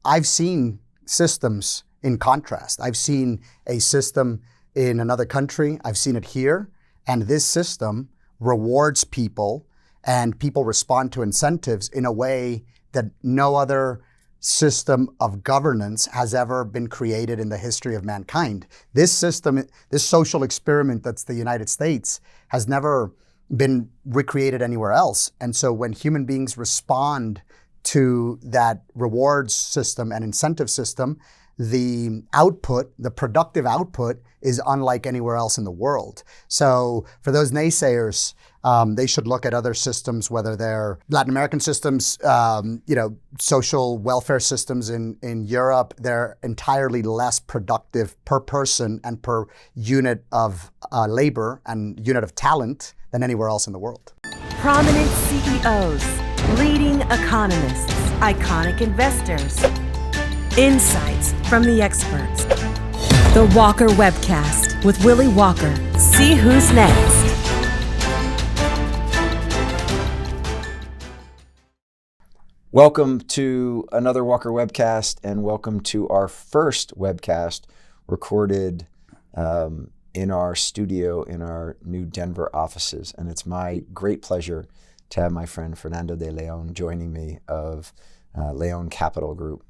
I've seen systems in contrast. I've seen a system in another country. I've seen it here. And this system rewards people, and people respond to incentives in a way that no other system of governance has ever been created in the history of mankind. This system, this social experiment that's the United States, has never been recreated anywhere else. And so when human beings respond to that rewards system and incentive system, the output, the productive output, is unlike anywhere else in the world. So for those naysayers, they should look at other systems, whether they're Latin American systems, social welfare systems in Europe. They're entirely less productive per person and per unit of labor and unit of talent than anywhere else in the world. Prominent CEOs, leading economists, iconic investors. Insights from the experts. The Walker Webcast with Willy Walker. See who's next. Welcome to another Walker Webcast, and welcome to our first webcast recorded in our studio in our new Denver offices. And it's my great pleasure to have my friend Fernando De Leon joining me of Leon Capital Group.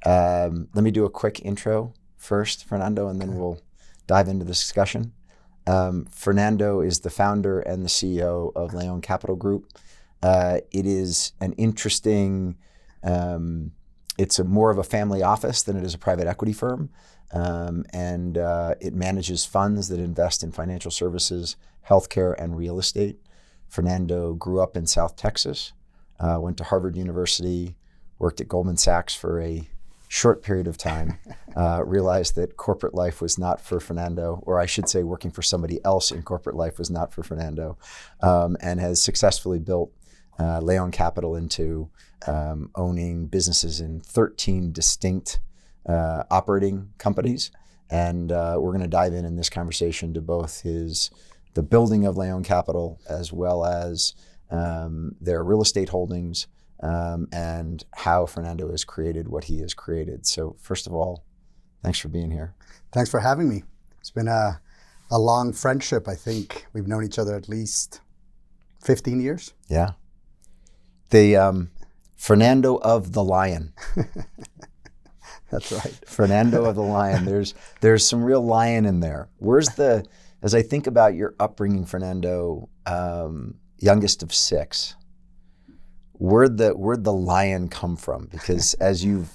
Let me do a quick intro first, Fernando, and then we'll dive into the discussion. Fernando is the founder and the CEO of Leon Capital Group. It is an interesting, it's more of a family office than it is a private equity firm. And it manages funds that invest in financial services, healthcare, and real estate. Fernando grew up in South Texas, went to Harvard University, worked at Goldman Sachs for a short period of time, realized that corporate life was not for Fernando, or I should say working for somebody else in corporate life was not for Fernando, and has successfully built Leon Capital into owning businesses in 13 distinct operating companies. And we're going to dive in this conversation to both the building of Leon Capital as well as their real estate holdings, and how Fernando has created what he has created. So first of all, thanks for being here. Thanks for having me. It's been a long friendship. I think we've known each other at least 15 years. Yeah. The Fernando of the Lion. That's right. Fernando of the Lion. There's some real lion in there. As I think about your upbringing, Fernando, youngest of six, where'd the lion come from? Because as you've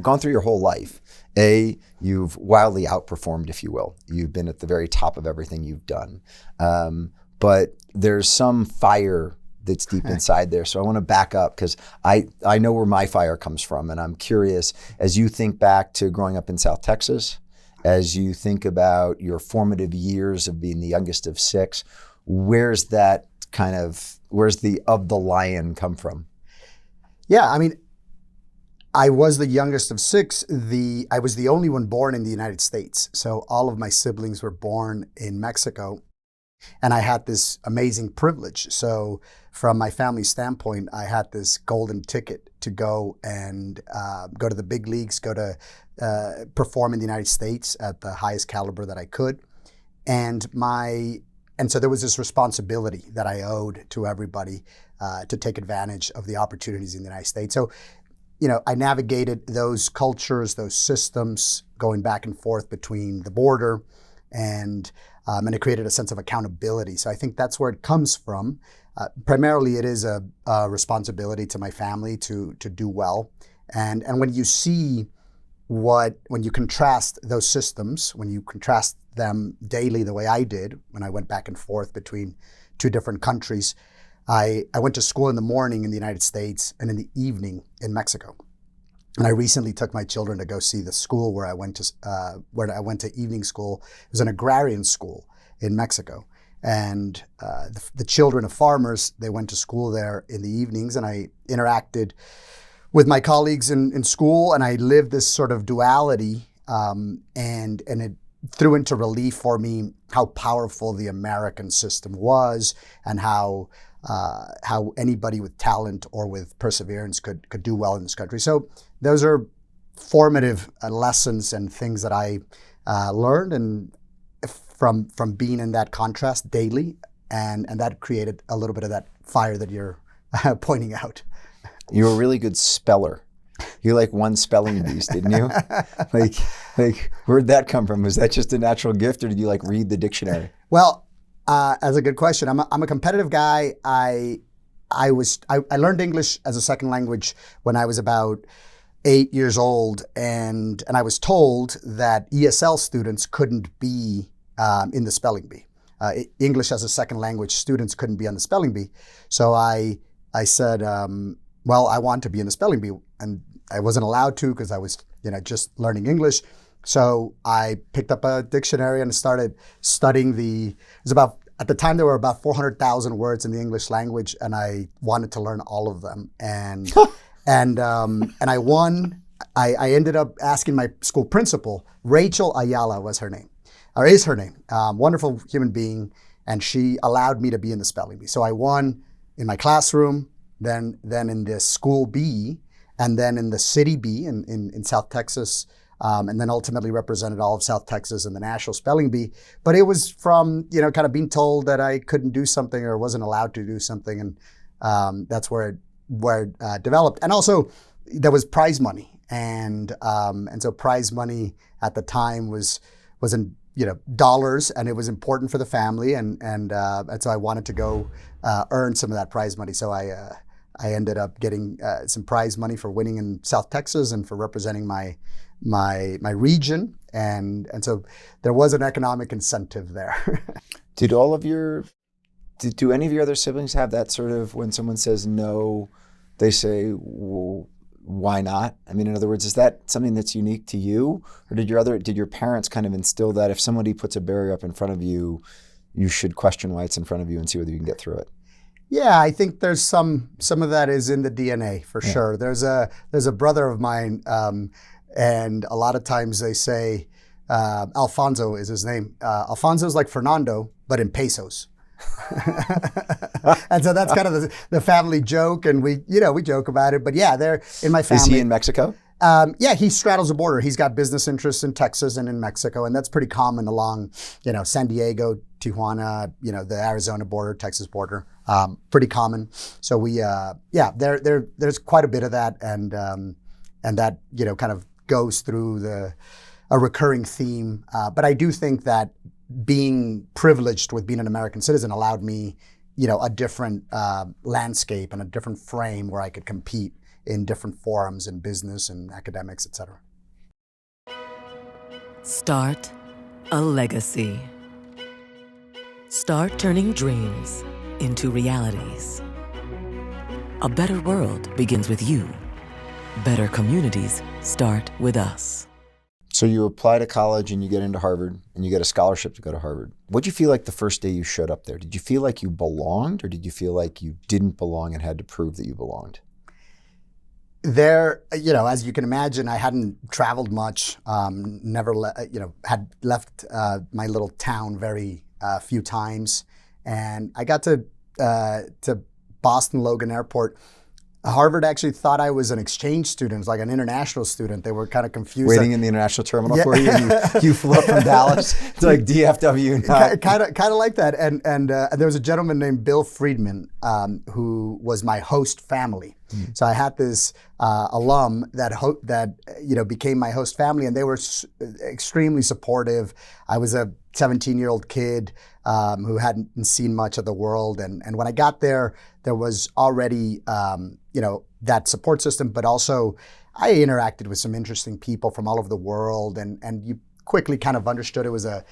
gone through your whole life, you've wildly outperformed, if you will. You've been at the very top of everything you've done. But there's some fire that's deep inside there. So I want to back up because I know where my fire comes from. And I'm curious, as you think back to growing up in South Texas, as you think about your formative years of being the youngest of six, where's the lion come from? Yeah, I mean, I was the youngest of six. I was the only one born in the United States. So all of my siblings were born in Mexico. And I had this amazing privilege. So from my family standpoint, I had this golden ticket to go and go to the big leagues, go to perform in the United States at the highest caliber that I could. And so there was this responsibility that I owed to everybody to take advantage of the opportunities in the United States. So, I navigated those cultures, those systems, going back and forth between the border, and it created a sense of accountability. So I think that's where it comes from. Primarily, it is a responsibility to my family to do well. And when you contrast those systems, when you contrast them daily the way I did when I went back and forth between two different countries, I went to school in the morning in the United States and in the evening in Mexico. And I recently took my children to go see the school where I went to evening school. It was an agrarian school in Mexico. And the children of farmers, they went to school there in the evenings, and I interacted with my colleagues in school, and I lived this sort of duality, and it threw into relief for me how powerful the American system was, and how anybody with talent or with perseverance could do well in this country. So those are formative lessons and things that I learned and from being in that contrast daily, and that created a little bit of that fire that you're pointing out. You're a really good speller. You like one spelling beast, didn't you? like where'd that come from? Was that just a natural gift, or did you like read the dictionary? Well, that's a good question. I'm a competitive guy. I learned English as a second language when I was about 8 years old, and I was told that ESL students couldn't be in the spelling bee. English as a second language students couldn't be on the spelling bee. So I said, well, I want to be in the spelling bee, and I wasn't allowed to because I was, just learning English. So I picked up a dictionary and started studying at the time there were about 400,000 words in the English language, and I wanted to learn all of them. And and I won. I ended up asking my school principal, Rachel Ayala is her name, wonderful human being, and she allowed me to be in the spelling bee. So I won in my classroom, then in the school B, and then in the city B in South Texas, and then ultimately represented all of South Texas in the national spelling bee. But it was from, kind of being told that I couldn't do something or wasn't allowed to do something, and that's where it developed. And also there was prize money, and so prize money at the time was in dollars, and it was important for the family, and so I wanted to go earn some of that prize money. So I ended up getting some prize money for winning in South Texas and for representing my region, and so there was an economic incentive there. Do any of your other siblings have that sort of, when someone says no, they say, well, why not? I mean, in other words, is that something that's unique to you, or did your parents kind of instill that if somebody puts a barrier up in front of you, you should question why it's in front of you and see whether you can get through it? Yeah, I think there's some of that is in the DNA for sure. There's a brother of mine, and a lot of times they say Alfonso is his name. Alfonso's like Fernando, but in pesos. And so that's kind of the family joke, and we joke about it. But yeah, they're in my family. Is he in Mexico? Yeah, he straddles the border. He's got business interests in Texas and in Mexico, and that's pretty common along, San Diego, Tijuana, the Arizona border, Texas border. Pretty common. So we, there's quite a bit of that, and that kind of goes through a recurring theme. But I do think that being privileged with being an American citizen allowed me, a different landscape and a different frame where I could compete in different forums in business and academics, et cetera. Start a legacy. Start turning dreams into realities. A better world begins with you. Better communities start with us. So you apply to college and you get into Harvard and you get a scholarship to go to Harvard. What'd you feel like the first day you showed up there? Did you feel like you belonged, or did you feel like you didn't belong and had to prove that you belonged? There, as you can imagine, I hadn't traveled much, had left my little town very few times. And I got to Boston Logan Airport. Harvard actually thought I was an exchange student, like an international student. They were kind of confused. Waiting in the international terminal for you. You flew up from Dallas. It's like DFW. Kind of like that. And there was a gentleman named Bill Friedman who was my host family. Mm-hmm. So I had this alum that became my host family, and they were extremely supportive. I was a 17-year-old kid who hadn't seen much of the world, and when I got there was already that support system, but also I interacted with some interesting people from all over the world, and you quickly kind of understood it was a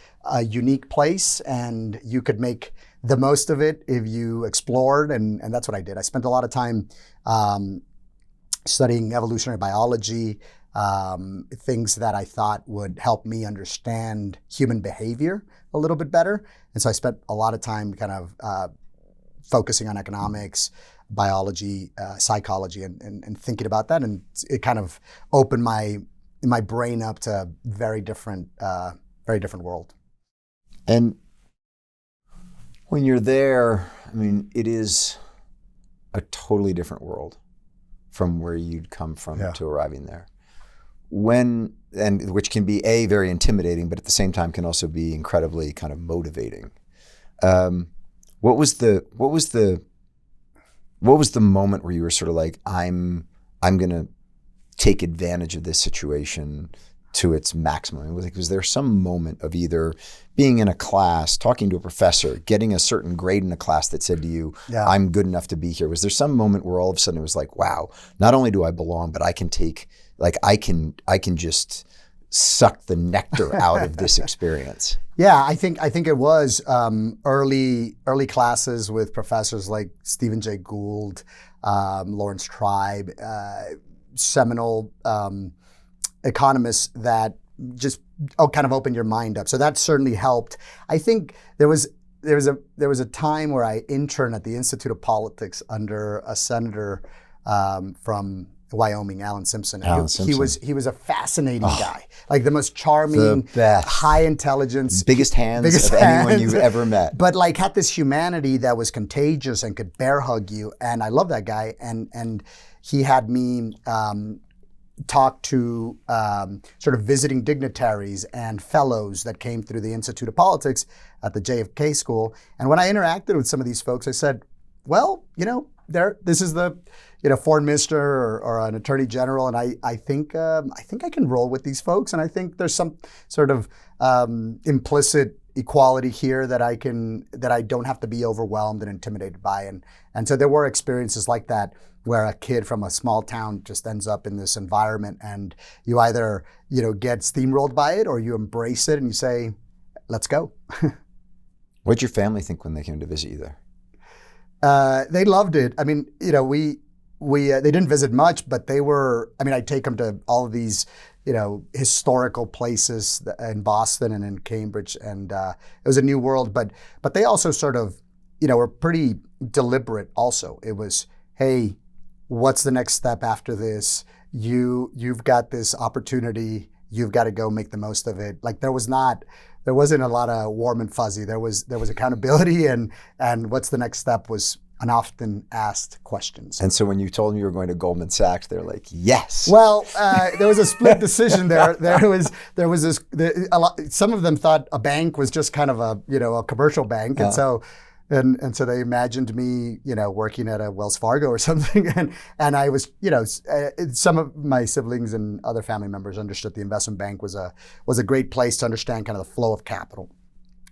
unique place, and you could make the most of it if you explored, and that's what I did. I spent a lot of time studying evolutionary biology, things that I thought would help me understand human behavior a little bit better. And so I spent a lot of time kind of focusing on economics, biology, psychology, and thinking about that. And it kind of opened my brain up to a very different world. And when you're there, I mean, it is a totally different world from where you'd come from to arriving there. which can be very intimidating, but at the same time can also be incredibly kind of motivating. What was the moment where you were sort of like, I'm going to take advantage of this situation to its maximum? Was there some moment of either being in a class, talking to a professor, getting a certain grade in a class that said to you, I'm good enough to be here? Was there some moment where all of a sudden it was like, wow, not only do I belong, but I can just suck the nectar out of this experience? Yeah, I think it was early classes with professors like Stephen Jay Gould, Lawrence Tribe, seminal economists that just kind of opened your mind up. So that certainly helped. I think there was a time where I interned at the Institute of Politics under a senator from Wyoming, Alan Simpson. He was a fascinating guy, like the most charming, high intelligence, biggest hands of anyone you've ever met. But like had this humanity that was contagious and could bear hug you. And I love that guy. And he had me talk to sort of visiting dignitaries and fellows that came through the Institute of Politics at the JFK School. And when I interacted with some of these folks, I said, well, this is the foreign minister or an attorney general, and I think I can roll with these folks, and I think there's some sort of implicit equality here that I don't have to be overwhelmed and intimidated by, and so there were experiences like that where a kid from a small town just ends up in this environment, and you either get steamrolled by it or you embrace it and you say, let's go. What'd your family think when they came to visit you there? They loved it. I mean, we they didn't visit much, but they were. I mean, I'd take them to all of these, historical places in Boston and in Cambridge, and it was a new world. But they also sort of, were pretty deliberate. Also, it was, hey, what's the next step after this? You've got this opportunity. You've got to go make the most of it. Like there wasn't a lot of warm and fuzzy. There was accountability, and what's the next step was an often asked questions. And so when you told them you were going to Goldman Sachs, they're like, yes. Well, there was a split decision there. There was this. Some of them thought a bank was just kind of a commercial bank, and so. And so they imagined me, working at a Wells Fargo or something. And I was, some of my siblings and other family members understood the investment bank was a great place to understand kind of the flow of capital.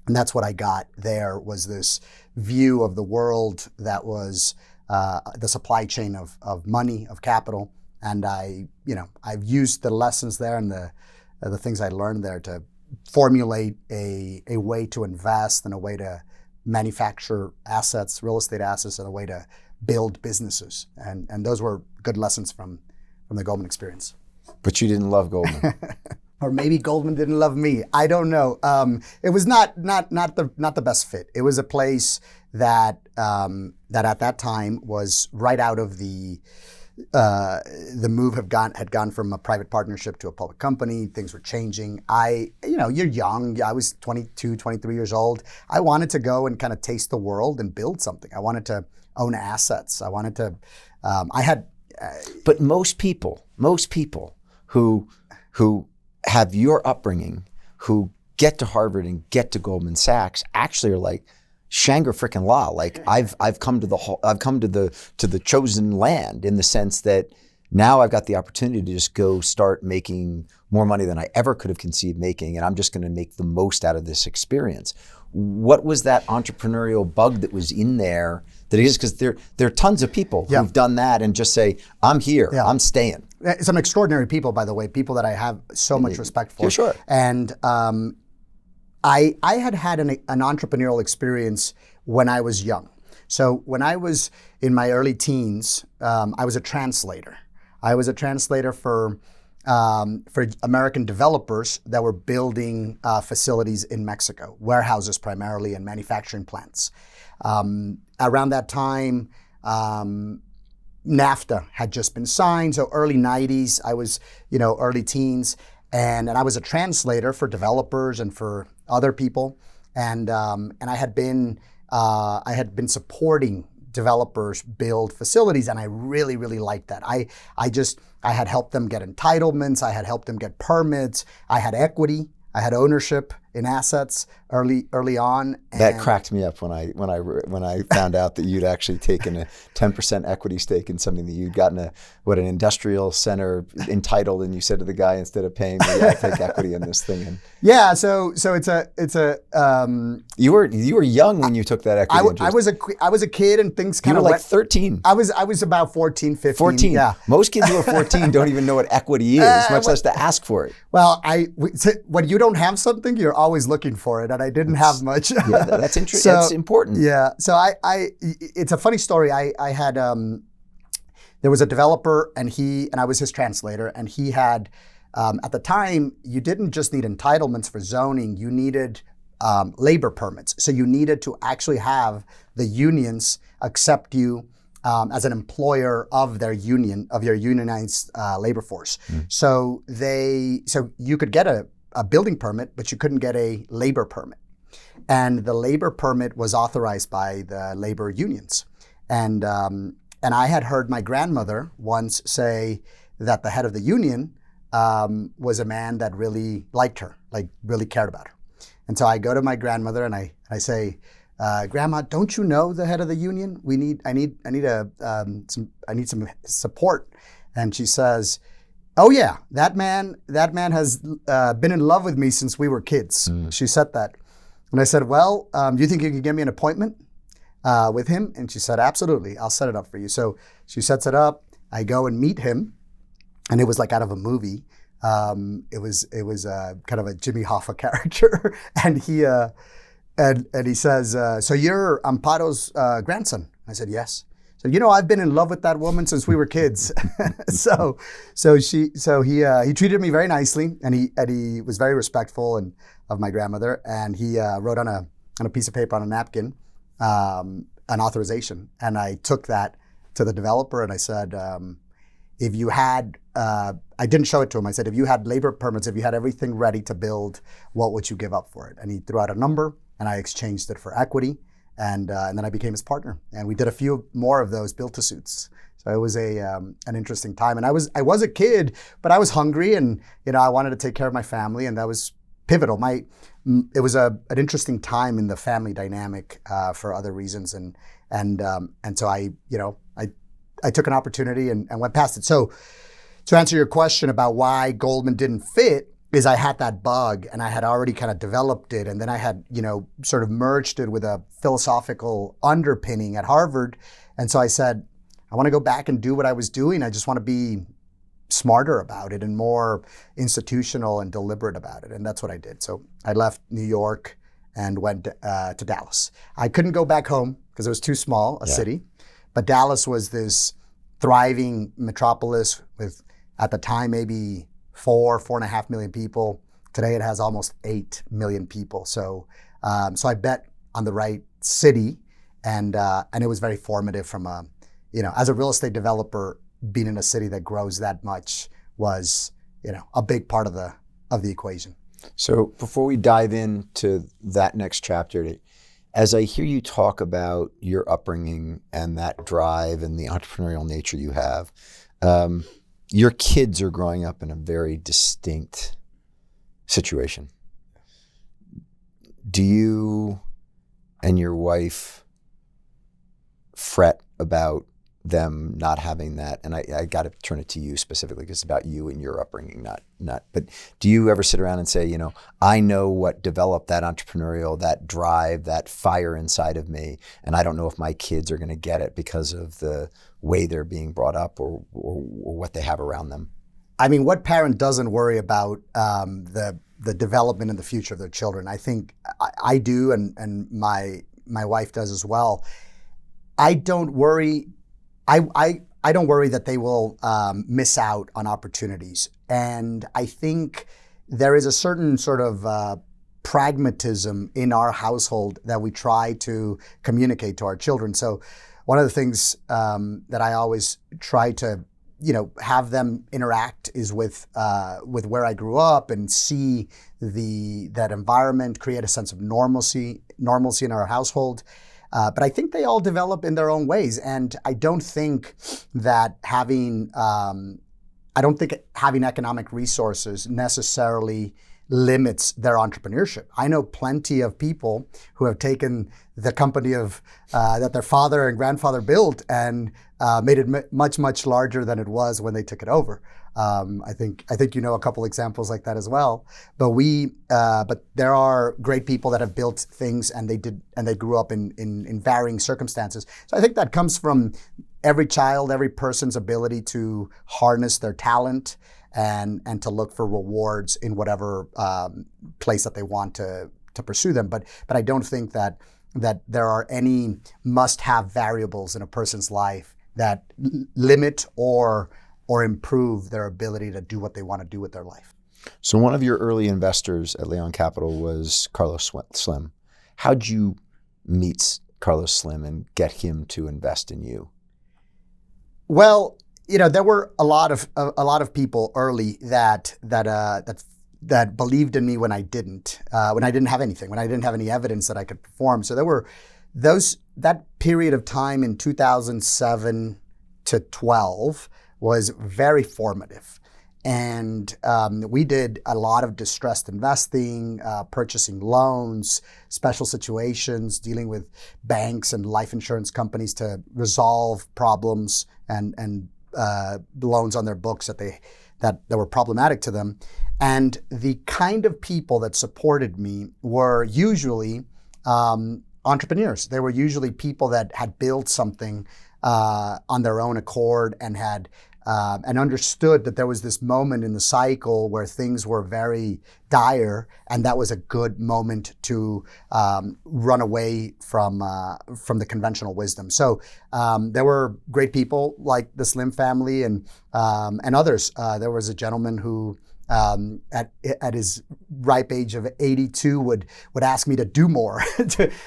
And that's what I got there, was this view of the world that was the supply chain of money, of capital. And I've used the lessons there and the things I learned there to formulate a way to invest and a way to manufacture assets, real estate assets, and a way to build businesses. And those were good lessons from the Goldman experience. But you didn't love Goldman. Or maybe Goldman didn't love me. I don't know. It was not the best fit. It was a place that at that time was right out of the move had gone from a private partnership to a public company. Things were changing. You're young. I was 22, 23 years old. I wanted to go and kind of taste the world and build something. I wanted to own assets. I wanted to, But most people who have your upbringing, who get to Harvard and get to Goldman Sachs, actually are like, Shangri frickin' La. Like I've come to the chosen land, in the sense that now I've got the opportunity to just go start making more money than I ever could have conceived making, and I'm just going to make the most out of this experience. What was that entrepreneurial bug that was in there that is? Because there are tons of people who've done that and just say, I'm here, I'm staying. Some extraordinary people, by the way, people that I have so much respect for. For sure. And I had an entrepreneurial experience when I was young. So when I was in my early teens, I was a translator. I was a translator for American developers that were building facilities in Mexico, warehouses primarily, and manufacturing plants. Around that time, NAFTA had just been signed, so early 90s. I was, early teens, and I was a translator for developers and for other people, and I had been supporting developers build facilities, and I really, really liked that. I had helped them get entitlements, I had helped them get permits, I had equity, I had ownership in assets early on. And that cracked me up when I found out that you'd actually taken a 10% equity stake in something that you'd gotten an industrial center entitled, and you said to the guy, instead of paying me, I'll take equity in this thing. And yeah, so it's a. You were young when you took that equity interest. I was a kid, and things kind of. You were like went, 13. I was about 14, 15. 14. Yeah. Most kids who are 14 don't even know what equity is, much less to ask for it. Well, when you don't have something, you're always looking for it, and I didn't have much. Yeah, that's interesting. That's important. Yeah. So it's a funny story. I had there was a developer, and I was his translator, and he had at the time, you didn't just need entitlements for zoning, you needed labor permits. So you needed to actually have the unions accept you as an employer of their union, of your unionized labor force. So you could get a building permit, but you couldn't get a labor permit. And the labor permit was authorized by the labor unions. And I had heard my grandmother once say that the head of the union was a man that really liked her, like really cared about her. And so I go to my grandmother and I say, Grandma, don't you know the head of the union? I need some support. And she says, oh yeah, that man has been in love with me since we were kids. She said that. And I said, well, do you think you can give me an appointment with him? And she said, absolutely, I'll set it up for you. So she sets it up. I go and meet him, and it was like out of a movie. It was kind of a Jimmy Hoffa character, and he says, so you're Amparo's grandson? I said, yes. So I've been in love with that woman since we were kids. so he treated me very nicely, and he was very respectful of my grandmother, and he wrote on a piece of paper on a napkin an authorization, and I took that to the developer, and I said, if you had, I didn't show it to him. I said, if you had labor permits, if you had everything ready to build, what would you give up for it? And he threw out a number, and I exchanged it for equity. And then I became his partner, and we did a few more of those build-to-suits. So it was an interesting time, and I was a kid, but I was hungry, and I wanted to take care of my family, and that was pivotal. It was an interesting time in the family dynamic for other reasons, and so I took an opportunity and went past it. So to answer your question about why Goldman didn't fit, is I had that bug, and I had already kind of developed it, and then I had, sort of merged it with a philosophical underpinning at Harvard. And so I said, I want to go back and do what I was doing. I just want to be smarter about it and more institutional and deliberate about it. And that's what I did. So I left New York and went to Dallas. I couldn't go back home because it was too small a city, but Dallas was this thriving metropolis with, at the time, maybe 4.5 million people. Today it has almost 8 million people. So I bet on the right city, and it was very formative from as a real estate developer, being in a city that grows that much was, a big part of the equation. So before we dive into that next chapter, as I hear you talk about your upbringing and that drive and the entrepreneurial nature you have, your kids are growing up in a very distinct situation. Do you and your wife fret about them not having that? And I got to turn it to you specifically because it's about you and your upbringing, not. But do you ever sit around and say, I know what developed that entrepreneurial, that drive, that fire inside of me, and I don't know if my kids are going to get it because of the way they're being brought up or what they have around them? I mean, what parent doesn't worry about the development and the future of their children? I think I do, and my wife does as well. I don't worry. I don't worry that they will miss out on opportunities. And I think there is a certain sort of pragmatism in our household that we try to communicate to our children. So one of the things that I always try to have them interact is with where I grew up and see that environment, create a sense of normalcy in our household. But I think they all develop in their own ways. And I don't think that having economic resources necessarily limits their entrepreneurship. I know plenty of people who have taken the company of that their father and grandfather built and made it much larger than it was when they took it over. I think you know a couple examples like that as well. But there are great people that have built things and they grew up in varying circumstances. So I think that comes from every child, every person's ability to harness their talent and to look for rewards in whatever place that they want to pursue them. But I don't think that there are any must-have variables in a person's life that limit or improve their ability to do what they want to do with their life. So one of your early investors at Leon Capital was Carlos Slim. How'd you meet Carlos Slim and get him to invest in you? Well, there were a lot of people early that believed in me when I didn't have anything, when I didn't have any evidence that I could perform. So there were that period of time in 2007 to 12 was very formative. And we did a lot of distressed investing, purchasing loans, special situations, dealing with banks and life insurance companies to resolve problems and loans on their books that were problematic to them. And the kind of people that supported me were usually entrepreneurs. They were usually people that had built something on their own accord and had and understood that there was this moment in the cycle where things were very dire, and that was a good moment to run away from the conventional wisdom. So there were great people like the Slim family and others. There was a gentleman who at his ripe age of 82 would ask me to do more,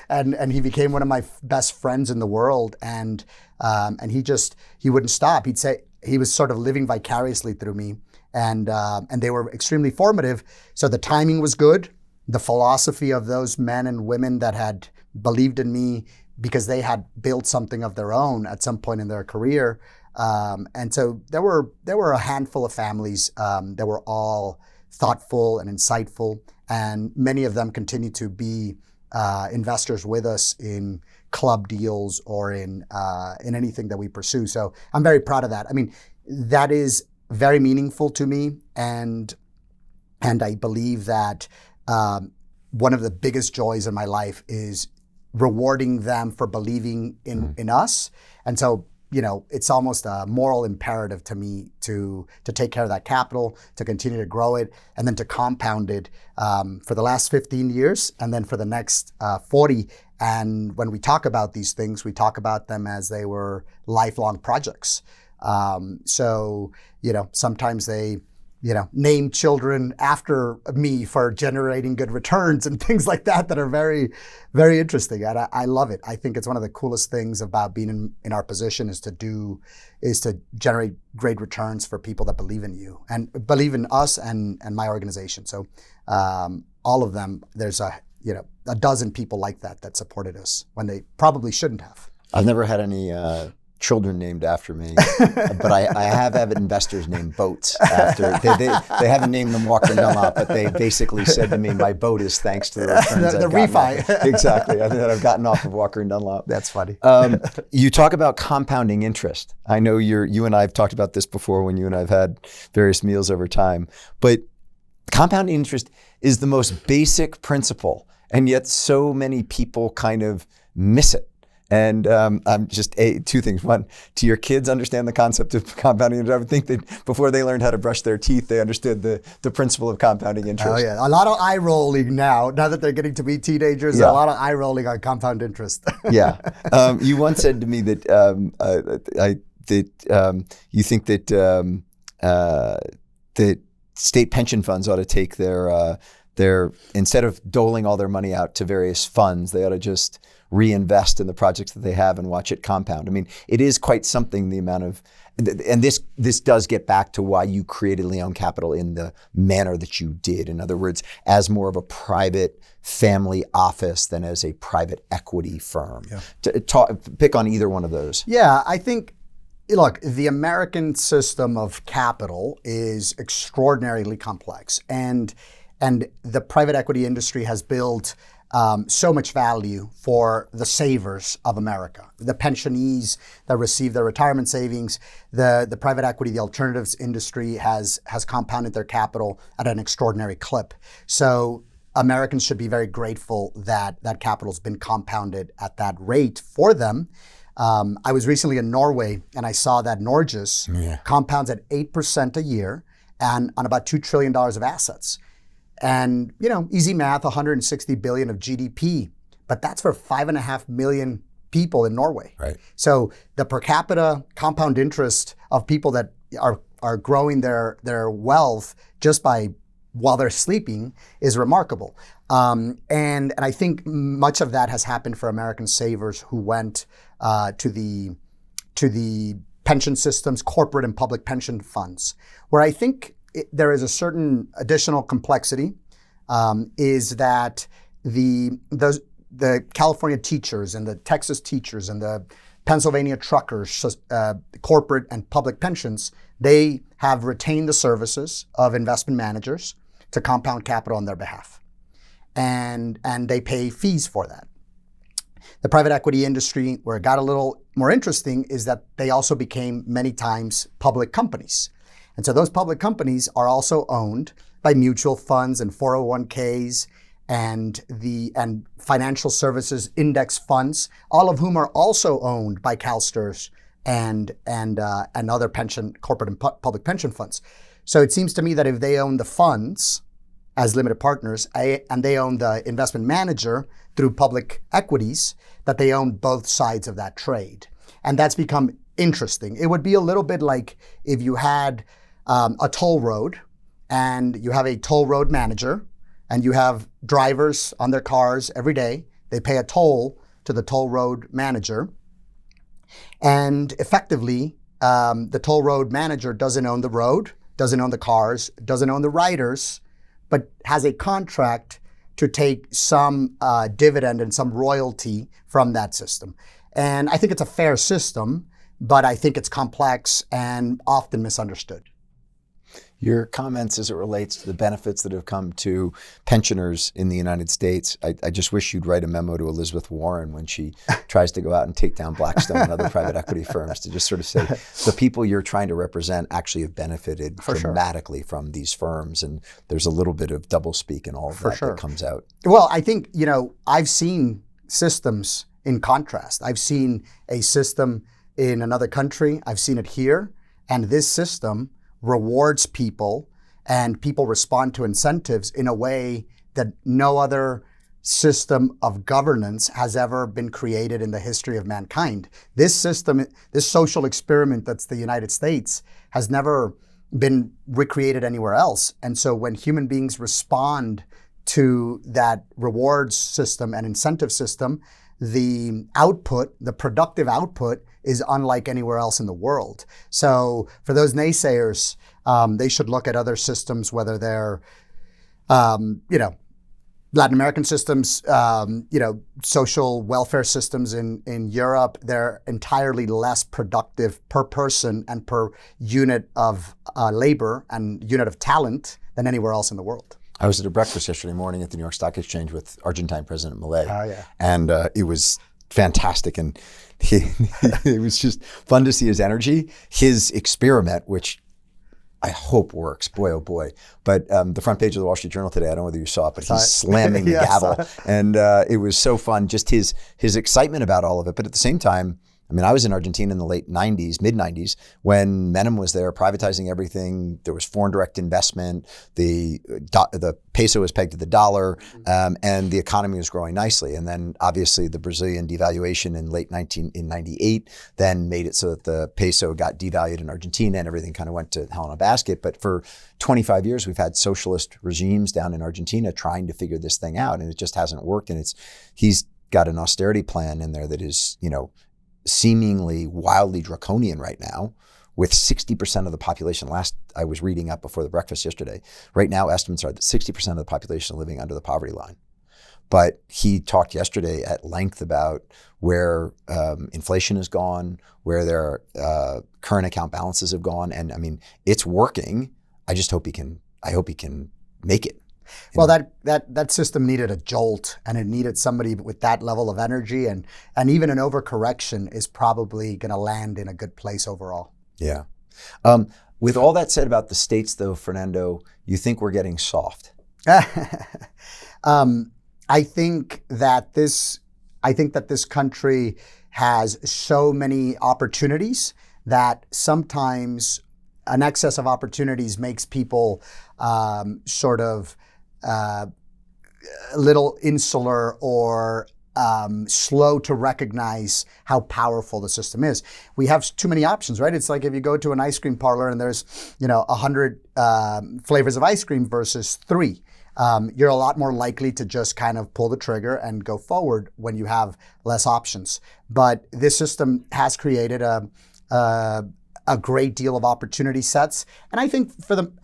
and he became one of my best friends in the world. And he wouldn't stop. He'd say he was sort of living vicariously through me, and they were extremely formative. So the timing was good. The philosophy of those men and women that had believed in me because they had built something of their own at some point in their career. And so there were a handful of families that were all thoughtful and insightful, and many of them continue to be investors with us in club deals or in anything that we pursue. So I'm very proud of that. I mean, that is very meaningful to me, and I believe that one of the biggest joys in my life is rewarding them for believing in us. And so, it's almost a moral imperative to me to take care of that capital, to continue to grow it, and then to compound it for the last 15 years, and then for the next 40. And when we talk about these things, we talk about them as they were lifelong projects. So, sometimes they, name children after me for generating good returns and things like that are very, very interesting. And I love it. I think it's one of the coolest things about being in our position is to generate great returns for people that believe in you and believe in us and my organization. So all of them, there's a dozen people like that supported us when they probably shouldn't have. I've never had any children named after me, but I have had investors named boats after. They haven't named them Walker and Dunlop, but they basically said to me, my boat is thanks to the returns the refi. Exactly. I think that I've gotten off of Walker and Dunlop. That's funny. You talk about compounding interest. I know you and I have talked about this before when you and I have had various meals over time, but compounding interest is the most basic principle, and yet so many people kind of miss it. And I'm just two things. One, do your kids understand the concept of compounding interest? I would think that before they learned how to brush their teeth, they understood the principle of compounding interest. Oh yeah, a lot of eye rolling now that they're getting to be teenagers. Yeah. A lot of eye rolling on compound interest. Yeah. You once said to me that you think that that state pension funds ought to take their they're instead of doling all their money out to various funds, they ought to just reinvest in the projects that they have and watch it compound. I mean, it is quite something, the amount of, and this does get back to why you created Leon Capital in the manner that you did. In other words, as more of a private family office than as a private equity firm. Yeah. Pick on either one of those. Yeah, I think, look, the American system of capital is extraordinarily complex, and the private equity industry has built so much value for the savers of America, the pensionees that receive their retirement savings. The private equity, the alternatives industry has compounded their capital at an extraordinary clip. So Americans should be very grateful that that capital's been compounded at that rate for them. I was recently in Norway, and I saw that Norges compounds at 8% a year and on about $2 trillion of assets. And, easy math, 160 billion of GDP, but that's for 5.5 million people in Norway. Right. So the per capita compound interest of people that are growing their wealth just by while they're sleeping is remarkable. And I think much of that has happened for American savers who went to the pension systems, corporate and public pension funds, where I think there is a certain additional complexity, is that the California teachers and the Texas teachers and the Pennsylvania truckers, corporate and public pensions, they have retained the services of investment managers to compound capital on their behalf. And they pay fees for that. The private equity industry, where it got a little more interesting, is that they also became many times public companies. And so those public companies are also owned by mutual funds and 401ks and financial services index funds, all of whom are also owned by CalSTRS and other corporate and public pension funds. So it seems to me that if they own the funds as limited partners and they own the investment manager through public equities, that they own both sides of that trade. And that's become interesting. It would be a little bit like if you had a toll road and you have a toll road manager and you have drivers on their cars every day. They pay a toll to the toll road manager. And effectively, the toll road manager doesn't own the road, doesn't own the cars, doesn't own the riders, but has a contract to take some dividend and some royalty from that system. And I think it's a fair system, but I think it's complex and often misunderstood. Your comments as it relates to the benefits that have come to pensioners in the United States. I just wish you'd write a memo to Elizabeth Warren when she tries to go out and take down Blackstone and other private equity firms, to just sort of say the people you're trying to represent actually have benefited dramatically from these firms. And there's a little bit of doublespeak in all of that comes out. Well, I think, I've seen systems in contrast. I've seen a system in another country. I've seen it here. And this system rewards people, and people respond to incentives in a way that no other system of governance has ever been created in the history of mankind. This system, this social experiment that's the United States, has never been recreated anywhere else. And so when human beings respond to that rewards system and incentive system, the output, the productive output, is unlike anywhere else in the world. So for those naysayers, they should look at other systems, whether they're, Latin American systems, social welfare systems in Europe. They're entirely less productive per person and per unit of labor and unit of talent than anywhere else in the world. I was at a breakfast yesterday morning at the New York Stock Exchange with Argentine President Milei, and it was fantastic. And it was just fun to see his energy, his experiment, which I hope works. Boy, oh boy. But the front page of the Wall Street Journal today, I don't know whether you saw it, but he's slamming the gavel. And it was so fun, just his excitement about all of it. But at the same time, I mean, I was in Argentina in the late 90s, mid 90s, when Menem was there privatizing everything. There was foreign direct investment. The peso was pegged to the dollar, and the economy was growing nicely. And then obviously the Brazilian devaluation in 98 then made it so that the peso got devalued in Argentina and everything kind of went to hell in a basket. But for 25 years, we've had socialist regimes down in Argentina trying to figure this thing out, and it just hasn't worked. And he's got an austerity plan in there that is, seemingly wildly draconian right now, with 60% of the population. Last I was reading up before the breakfast yesterday, right now estimates are that 60% of the population are living under the poverty line. But he talked yesterday at length about where inflation has gone, where their current account balances have gone, and I mean, it's working. I hope he can make it. Well, that system needed a jolt, and it needed somebody with that level of energy, and even an overcorrection is probably going to land in a good place overall. Yeah. With all that said about the states, though, Fernando, you think we're getting soft? I think that this country has so many opportunities that sometimes an excess of opportunities makes people sort of a little insular or slow to recognize how powerful the system is. We have too many options, right? It's like if you go to an ice cream parlor and there's 100 flavors of ice cream versus 3. You're a lot more likely to just kind of pull the trigger and go forward when you have less options. But this system has created a great deal of opportunity sets. And I think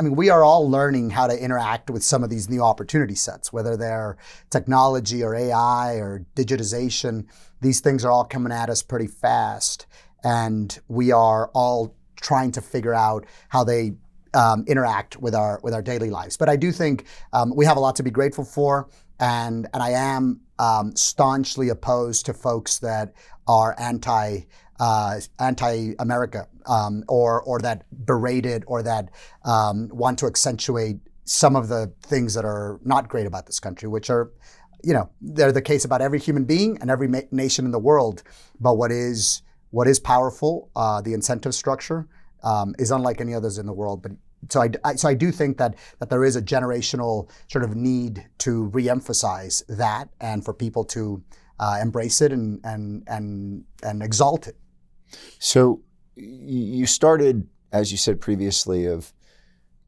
we are all learning how to interact with some of these new opportunity sets, whether they're technology or AI or digitization. These things are all coming at us pretty fast. And we are all trying to figure out how they interact with our daily lives. But I do think we have a lot to be grateful for. And I am staunchly opposed to folks that are anti-America or that berated or that want to accentuate some of the things that are not great about this country, which are, they're the case about every human being and every nation in the world. But what is powerful, the incentive structure, is unlike any others in the world. But so I do think that there is a generational sort of need to reemphasize that and for people to embrace it and exalt it. So you started, as you said previously, of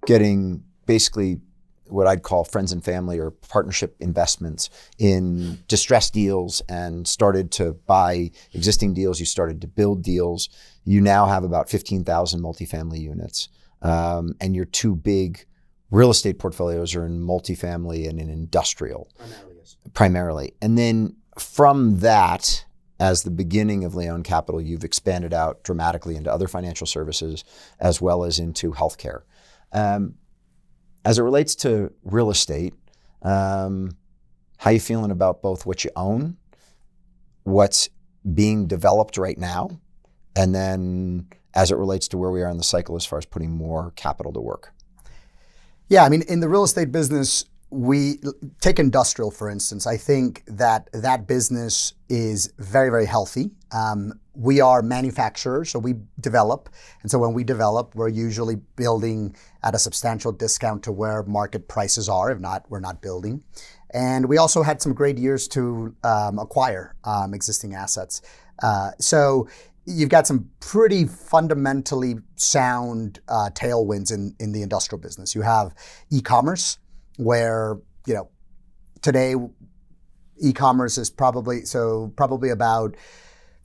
getting basically what I'd call friends and family or partnership investments in distressed deals and started to buy existing deals. You started to build deals. You now have about 15,000 multifamily units. And your 2 big real estate portfolios are in multifamily and in industrial. Primarily. And then from that, as the beginning of Leon Capital, you've expanded out dramatically into other financial services as well as into healthcare. As it relates to real estate, how you feeling about both what you own, what's being developed right now, and then as it relates to where we are in the cycle as far as putting more capital to work? Yeah, I mean, in the real estate business, we take industrial, for instance. I think that business is very, very healthy. We are manufacturers, so we develop. And so when we develop, we're usually building at a substantial discount to where market prices are. If not, we're not building. And we also had some great years to acquire existing assets. So you've got some pretty fundamentally sound tailwinds in the industrial business. You have e-commerce, where, today e-commerce is probably about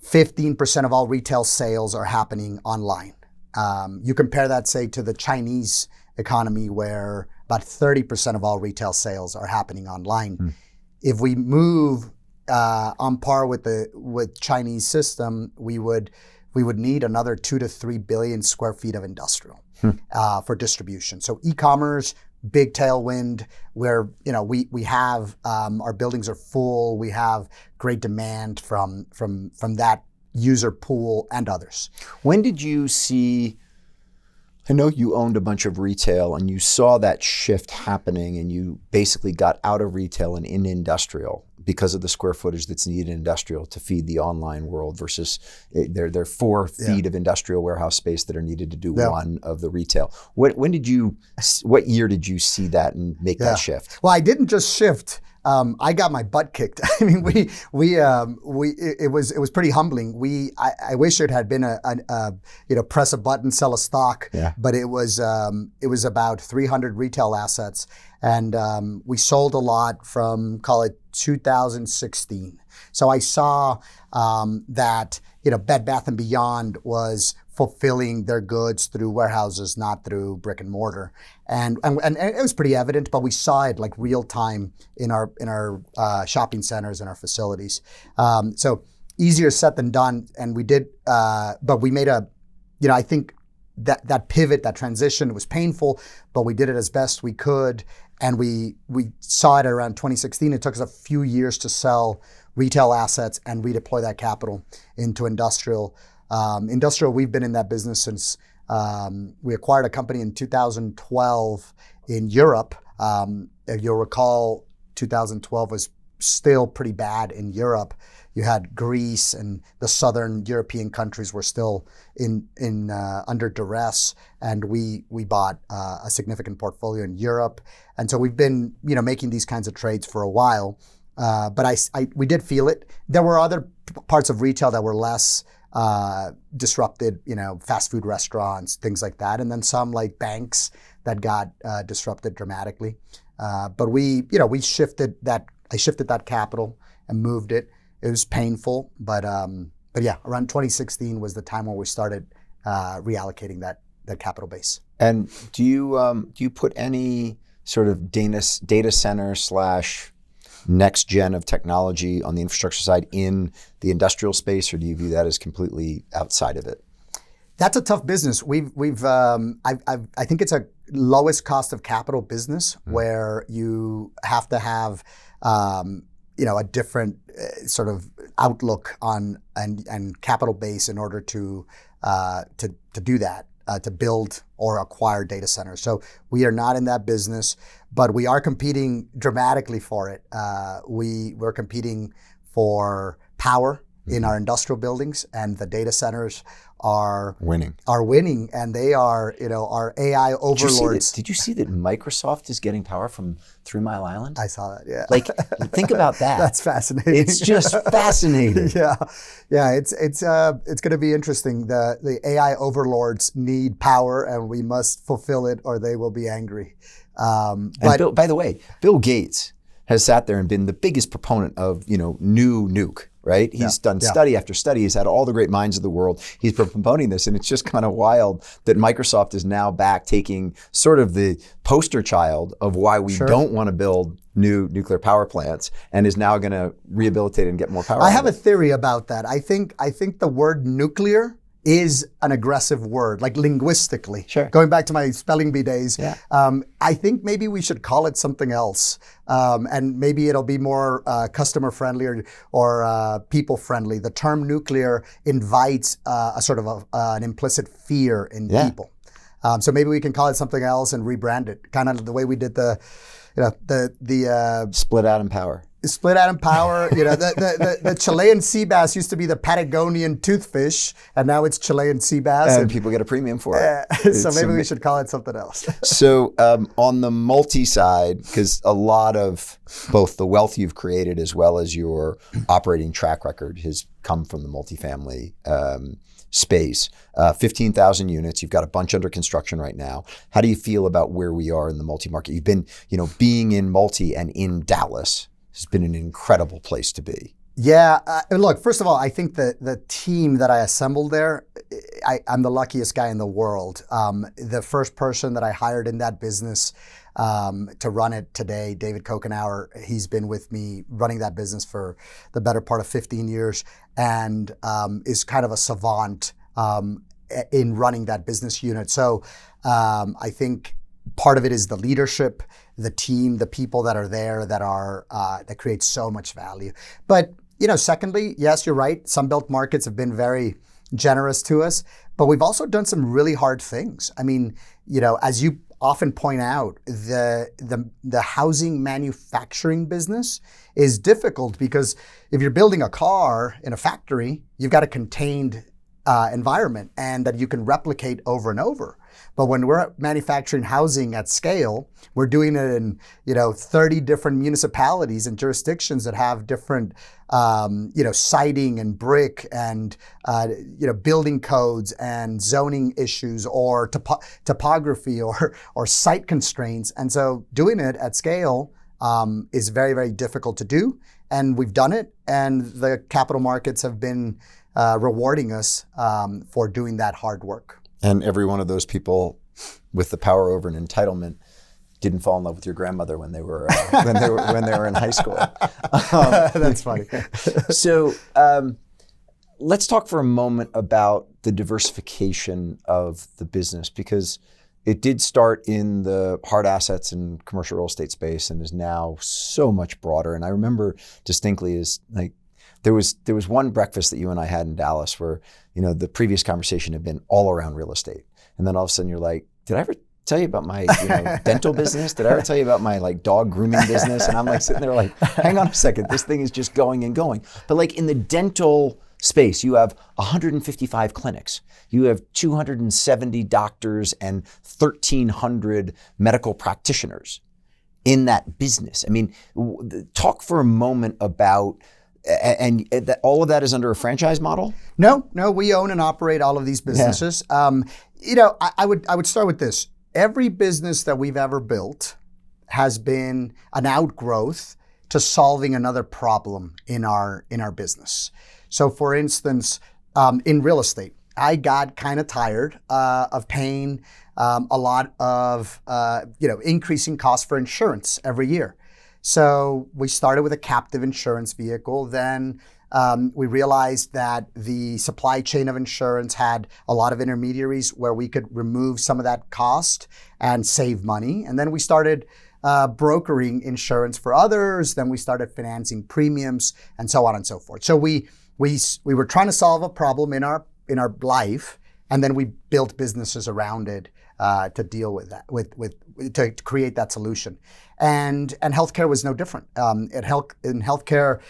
15% of all retail sales are happening online. You compare that, say, to the Chinese economy, where about 30% of all retail sales are happening online. If we move on par with Chinese system, we would need another 2 to 3 billion square feet of industrial for distribution. So e-commerce, big tailwind, where we have our buildings are full. We have great demand from that user pool and others. When did you see? I know you owned a bunch of retail, and you saw that shift happening, and you basically got out of retail and in industrial. because of the square footage that's needed in industrial to feed the online world versus there are 4 feet of industrial warehouse space that are needed to do one of the retail. What year did you see that and make that shift? Well, I didn't just shift. I got my butt kicked. I mean, it was pretty humbling. I wish it had been a press a button, sell a stock, but it was about 300 retail assets, and we sold a lot from, call it 2016. So I saw that Bed Bath & Beyond was fulfilling their goods through warehouses, not through brick and mortar, and it was pretty evident. But we saw it like real time in our shopping centers and our facilities. So easier said than done, and we did. But we made I think that pivot, that transition was painful, but we did it as best we could, and we saw it around 2016. It took us a few years to sell retail assets and redeploy that capital into industrial. Industrial, we've been in that business since we acquired a company in 2012 in Europe. If you'll recall, 2012 was still pretty bad in Europe. You had Greece and the southern European countries were still under duress, and we bought a significant portfolio in Europe. And so we've been making these kinds of trades for a while. But we did feel it. There were other parts of retail that were less disrupted, fast food restaurants, things like that. And then some like banks that got disrupted dramatically. But we shifted that. I shifted that capital and moved it. It was painful, but yeah, around 2016 was the time when we started reallocating that capital base. And do you put any sort of data center / next gen of technology on the infrastructure side in the industrial space, or do you view that as completely outside of it? That's a tough business. I think it's a lowest cost of capital business where you have to have a different sort of outlook on and capital base in order to do that. To build or acquire data centers. So we are not in that business, but we are competing dramatically for it. We're competing for power in our industrial buildings, and the data centers are winning, and they are our AI overlords. Did you see that Microsoft is getting power from 3 Mile Island? I saw that. Yeah. Like, think about that. That's fascinating. It's just fascinating. Yeah. It's going to be interesting. The AI overlords need power, and we must fulfill it, or they will be angry. But by the way, Bill Gates has sat there and been the biggest proponent of new nuke. Right? He's done study after study. He's had all the great minds of the world. He's promoting this, and it's just kind of wild that Microsoft is now back taking sort of the poster child of why we don't want to build new nuclear power plants, and is now going to rehabilitate and get more power. I have a theory about that. I think the word nuclear is an aggressive word, like linguistically. Sure. Going back to my spelling bee days, I think maybe we should call it something else, and maybe it'll be more customer friendly or people friendly. The term nuclear invites a sort of an implicit fear in people. So maybe we can call it something else and rebrand it, kind of the way we did the split atom power. Split atom power. The Chilean sea bass used to be the Patagonian toothfish, and now it's Chilean sea bass. And people get a premium for it. So maybe we should call it something else. So on the multi side, because a lot of both the wealth you've created as well as your operating track record has come from the multifamily space. 15,000 units. You've got a bunch under construction right now. How do you feel about where we are in the multi market? You've been, being in multi and in Dallas has been an incredible place to be. Yeah. Look, first of all, I think the team that I assembled there, I'm the luckiest guy in the world. The first person that I hired in that business to run it today, David Kokenauer, he's been with me running that business for the better part of 15 years and is kind of a savant in running that business unit. So I think part of it is the leadership, the team, the people that are there that create so much value. But secondly, yes, you're right. Sunbelt markets have been very generous to us, but we've also done some really hard things. I mean, as you often point out the housing manufacturing business is difficult because if you're building a car in a factory, you've got a contained environment and that you can replicate over and over. But when we're manufacturing housing at scale, we're doing it in 30 different municipalities and jurisdictions that have different siding and brick and building codes and zoning issues or topography or site constraints. And so doing it at scale is very, very difficult to do. And we've done it, and the capital markets have been rewarding us for doing that hard work. And every one of those people with the power over an entitlement didn't fall in love with your grandmother when they were when they were in high school. That's funny. So let's talk for a moment about the diversification of the business, because it did start in the hard assets and commercial real estate space and is now so much broader. And I remember distinctly there was one breakfast that you and I had in Dallas where, the previous conversation had been all around real estate. And then all of a sudden you're like, did I ever tell you about my dental business? Did I ever tell you about my dog grooming business? And I'm sitting there hang on a second, this thing is just going and going. But in the dental space, you have 155 clinics. You have 270 doctors and 1,300 medical practitioners in that business. I mean, talk for a moment about, and that all of that is under a franchise model? No, we own and operate all of these businesses. Yeah. I would start with this. Every business that we've ever built has been an outgrowth to solving another problem in our business. So for instance, in real estate, I got kind of tired of paying a lot of increasing costs for insurance every year. So we started with a captive insurance vehicle. Then we realized that the supply chain of insurance had a lot of intermediaries where we could remove some of that cost and save money. And then we started brokering insurance for others. Then we started financing premiums and so on and so forth. So we were trying to solve a problem in our life, and then we built businesses around it to deal with that, to create that solution. And healthcare was no different. In healthcare,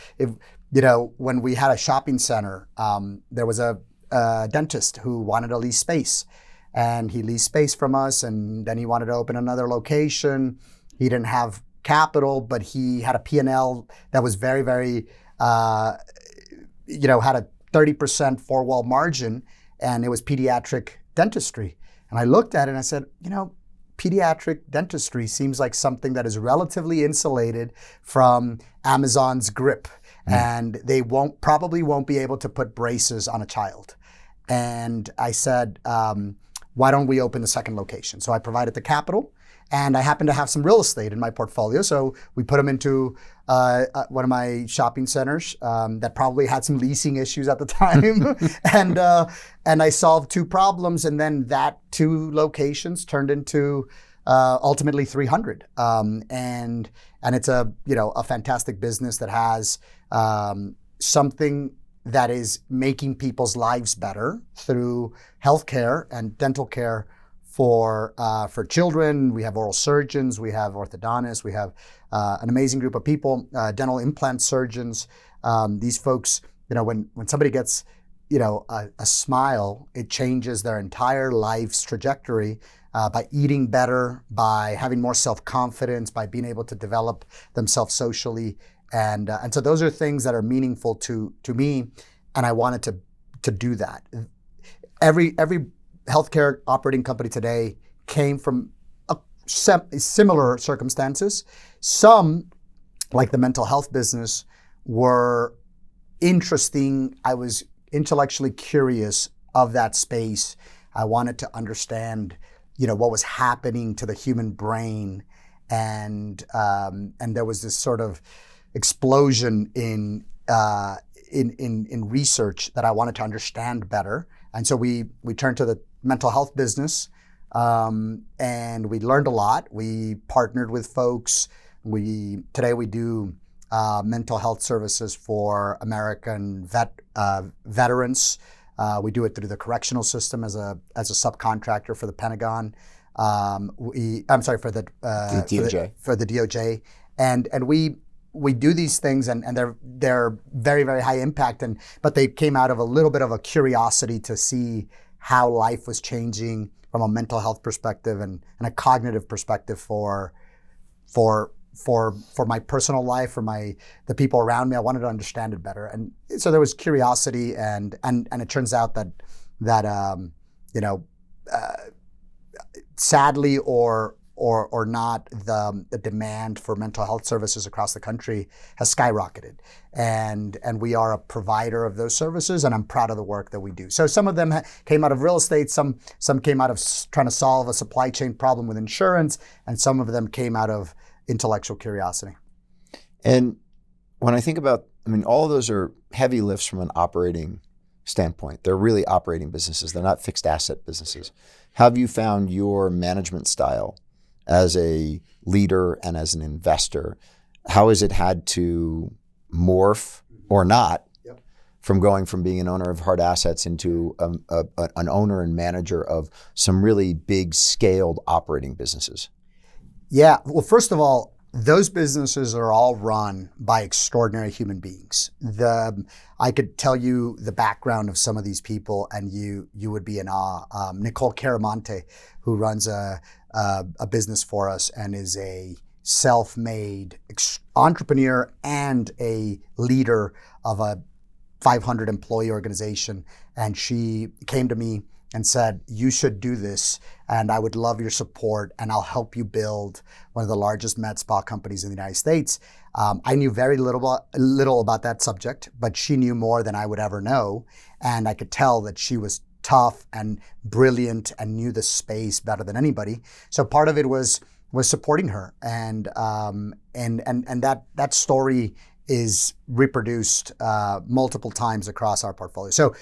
when we had a shopping center, there was a dentist who wanted to lease space, and he leased space from us, and then he wanted to open another location. He didn't have capital, but he had a P&L that was very, very, had a 30% four-wall margin, and it was pediatric dentistry. And I looked at it and I said, pediatric dentistry seems like something that is relatively insulated from Amazon's grip. And they probably won't be able to put braces on a child. And I said, why don't we open the second location? So I provided the capital, and I happened to have some real estate in my portfolio. So we put them into one of my shopping centers that probably had some leasing issues at the time. And I solved two problems, and then that two locations turned into ultimately 300. And it's a fantastic business that has something that is making people's lives better through healthcare and dental care for children. We have oral surgeons, we have orthodontists, we have an amazing group of people, dental implant surgeons. These folks, when somebody gets a smile, it changes their entire life's trajectory by eating better, by having more self-confidence, by being able to develop themselves socially. And so those are things that are meaningful to me, and I wanted to do that. Every healthcare operating company today came from similar circumstances. Some, like the mental health business, were interesting. I was intellectually curious of that space. I wanted to understand, what was happening to the human brain, and there was this sort of explosion in research that I wanted to understand better. And so we turned to the mental health business, and we learned a lot. We partnered with folks. Today we do mental health services for American veterans. We do it through the correctional system as a subcontractor for the Pentagon. I'm sorry, for the DOJ. For the DOJ, and we do these things, and they're very, very high impact, but they came out of a little bit of a curiosity to see how life was changing from a mental health perspective and a cognitive perspective for my personal life, for the people around me. I wanted to understand it better, and so there was curiosity, and it turns out that sadly or not, the demand for mental health services across the country has skyrocketed, and we are a provider of those services, and I'm proud of the work that we do. So some of them came out of real estate, some came out of trying to solve a supply chain problem with insurance, and some of them came out of intellectual curiosity. And when I think about, all of those are heavy lifts from an operating standpoint. They're really operating businesses. They're not fixed asset businesses. How have you found your management style as a leader and as an investor? How has it had to morph or not from going from being an owner of hard assets into an owner and manager of some really big scaled operating businesses? Yeah, well, first of all, those businesses are all run by extraordinary human beings. I could tell you the background of some of these people, and you would be in awe. Nicole Caramonte, who runs a business for us and is a self-made entrepreneur and a leader of a 500 employee organization, and she came to me and said, "You should do this, and I would love your support, and I'll help you build one of the largest med spa companies in the United States." I knew very little about that subject, but she knew more than I would ever know, and I could tell that she was tough and brilliant and knew the space better than anybody. So part of it was supporting her, and that story is reproduced multiple times across our portfolio. So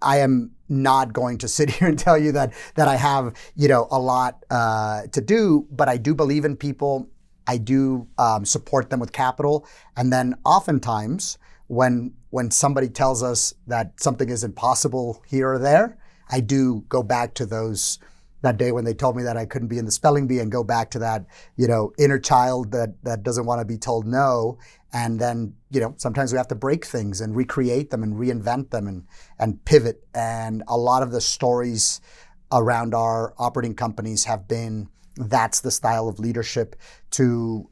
I am not going to sit here and tell you that I have a lot to do, but I do believe in people. I do support them with capital, and then oftentimes when somebody tells us that something is impossible here or there, I do go back to that day when they told me that I couldn't be in the spelling bee, and go back to that inner child that doesn't want to be told no. And then, sometimes we have to break things and recreate them and reinvent them and pivot. And a lot of the stories around our operating companies have been, that's the style of leadership, to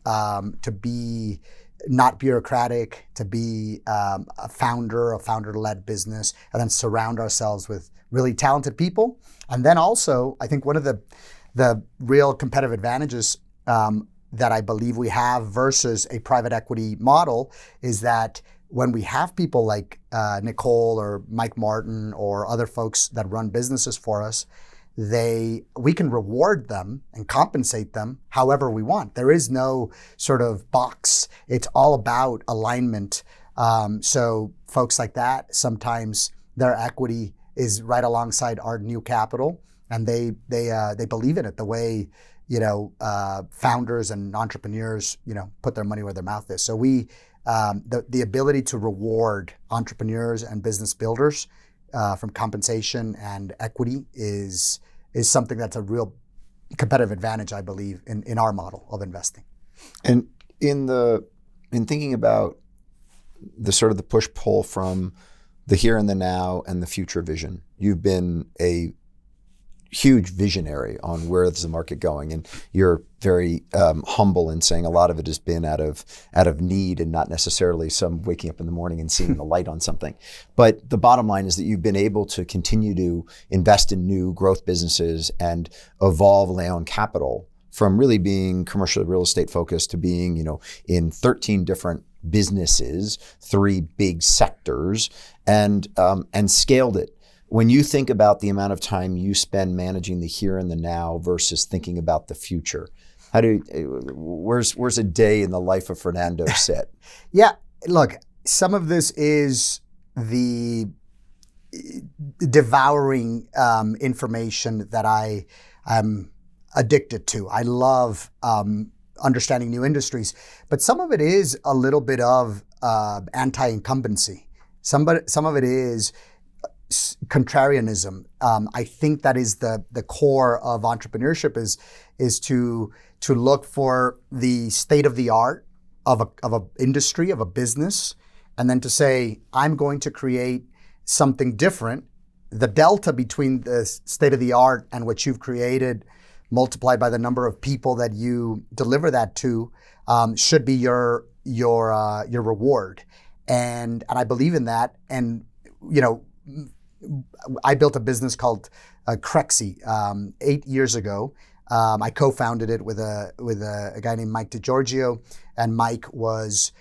be not bureaucratic, to be a founder-led business, and then surround ourselves with really talented people. And then also, I think one of the real competitive advantages that I believe we have versus a private equity model is that when we have people like Nicole or Mike Martin or other folks that run businesses for us, we can reward them and compensate them however we want. There is no sort of box. It's all about alignment. So folks like that, sometimes their equity is right alongside our new capital, and they believe in it the way founders and entrepreneurs put their money where their mouth is. So we the ability to reward entrepreneurs and business builders from compensation and equity is something that's a real competitive advantage, I believe, in our model of investing. And in thinking about the sort of the push-pull from the here and the now and the future vision, you've been a huge visionary on where is the market going, and you're very humble in saying a lot of it has been out of need and not necessarily some waking up in the morning and seeing the light on something. But the bottom line is that you've been able to continue to invest in new growth businesses and evolve Leon Capital from really being commercial real estate focused to being in 13 different businesses, 3 big sectors, and scaled it. When you think about the amount of time you spend managing the here and the now versus thinking about the future, where's a day in the life of Fernando sit? Yeah, look, some of this is the devouring information that I am addicted to. I love understanding new industries, but some of it is a little bit of anti-incumbency. Some of it is contrarianism. I think that is the core of entrepreneurship is to look for the state of the art of a industry, of a business, and then to say, I'm going to create something different. The delta between the state of the art and what you've created, multiplied by the number of people that you deliver that to, should be your reward. And I believe in that. And I built a business called Crexy 8 years ago. I co-founded it with a guy named Mike DiGiorgio, and Mike was,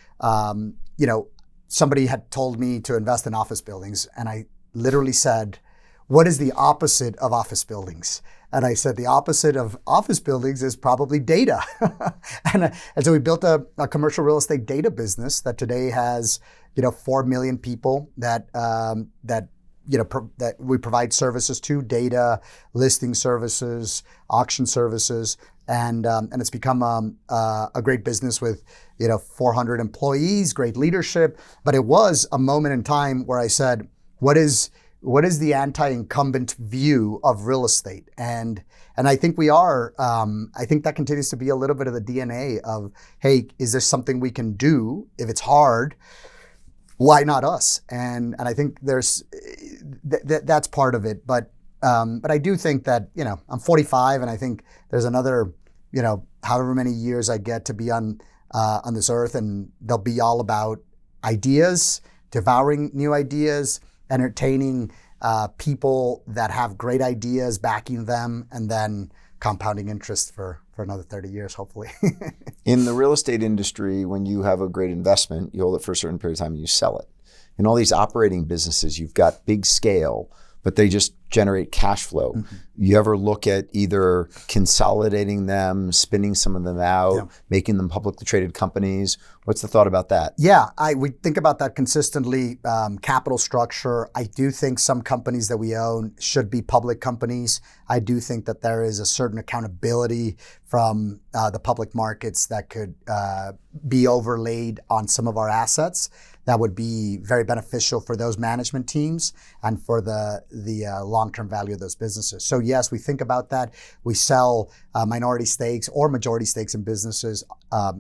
somebody had told me to invest in office buildings, and I literally said, what is the opposite of office buildings? And I said, the opposite of office buildings is probably data. and so we built a commercial real estate data business that today has, 4 million people that we provide services to, data, listing services, auction services, and it's become a great business with 400 employees, great leadership. But it was a moment in time where I said, what is the anti-incumbent view of real estate? And I think we are. I think that continues to be a little bit of the DNA of, hey, is there something we can do? If it's hard, why not us? And I think there's that's part of it. But I do think that I'm 45, and I think there's another however many years I get to be on this earth, and they'll be all about ideas, devouring new ideas, entertaining people that have great ideas, backing them, and then compounding interest for another 30 years, hopefully. In the real estate industry, when you have a great investment, you hold it for a certain period of time and you sell it. In all these operating businesses, you've got big scale, but they just generate cash flow. Mm-hmm. You ever look at either consolidating them, spinning some of them out, making them publicly traded companies? What's the thought about that? Yeah, we think about that consistently. Capital structure. I do think some companies that we own should be public companies. I do think that there is a certain accountability from the public markets that could be overlaid on some of our assets. That would be very beneficial for those management teams and for the long-term value of those businesses. So yes, we think about that. We sell minority stakes or majority stakes in businesses